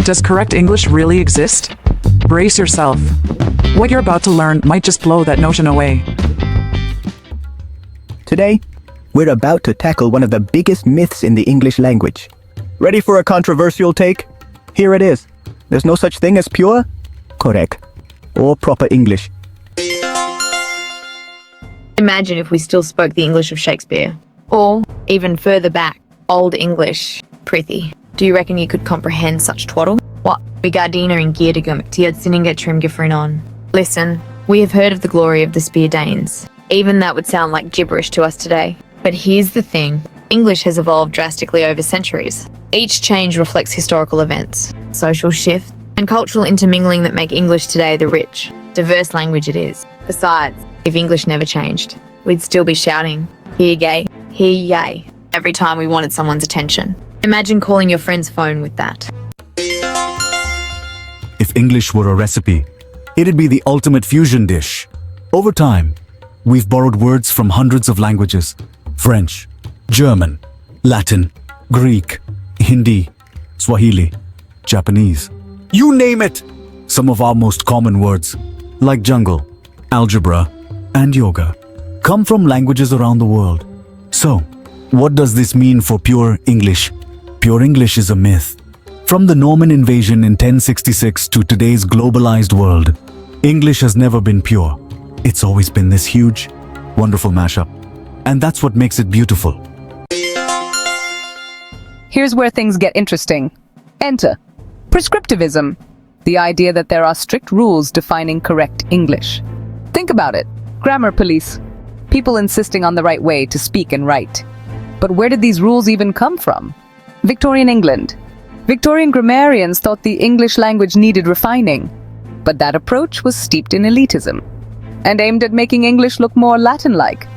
Does correct English really exist? Brace yourself. What you're about to learn might just blow that notion away. Today, we're about to tackle one of the biggest myths in the English language. Ready for a controversial take? Here it is. There's no such thing as pure, correct, or proper English. Imagine if we still spoke the English of Shakespeare. Or, even further back, Old English, Prithee. Do you reckon you could comprehend such twaddle? What? We gardiner in Geerdigum, Tiad Sinninga Trimgifrin on. Listen, we have heard of the glory of the Spear Danes. Even that would sound like gibberish to us today. But here's the thing. English has evolved drastically over centuries. Each change reflects historical events, social shift, and cultural intermingling that make English today the rich, diverse language it is. Besides, if English never changed, we'd still be shouting, "Hear gay, hear yay," every time we wanted someone's attention. Imagine calling your friend's phone with that. If English were a recipe, it'd be the ultimate fusion dish. Over time, we've borrowed words from hundreds of languages: French, German, Latin, Greek, Hindi, Swahili, Japanese. You name it! Some of our most common words, like jungle, algebra, and yoga, come from languages around the world. So, what does this mean for pure English? Pure English is a myth. From the Norman invasion in 1066 to today's globalized world, English has never been pure. It's always been this huge, wonderful mashup. And that's what makes it beautiful. Here's where things get interesting. Enter prescriptivism, the idea that there are strict rules defining correct English. Think about it. Grammar police. People insisting on the right way to speak and write. But where did these rules even come from? Victorian England. Victorian grammarians thought the English language needed refining, but that approach was steeped in elitism and aimed at making English look more Latin-like.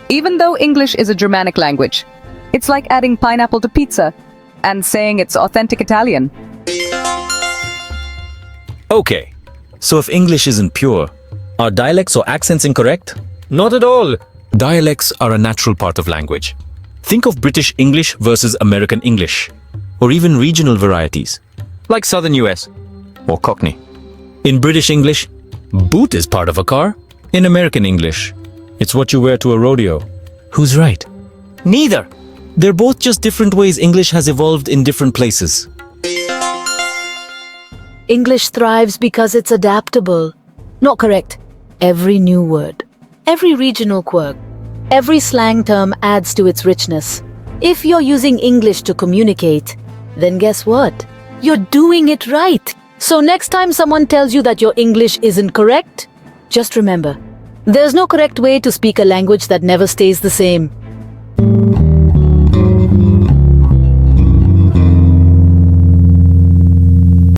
Even though English is a Germanic language, it's like adding pineapple to pizza and saying it's authentic Italian. Okay, so if English isn't pure, are dialects or accents incorrect? Not at all. Dialects are a natural part of language. Think of British English versus American English, or even regional varieties, like Southern US or Cockney. In British English, boot is part of a car. In American English, it's what you wear to a rodeo. Who's right? Neither. They're both just different ways English has evolved in different places. English thrives because it's adaptable. Not correct. Every new word, every regional quirk, every slang term adds to its richness. If you're using English to communicate, then guess what? You're doing it right. So next time someone tells you that your English isn't correct, just remember, there's no correct way to speak a language that never stays the same.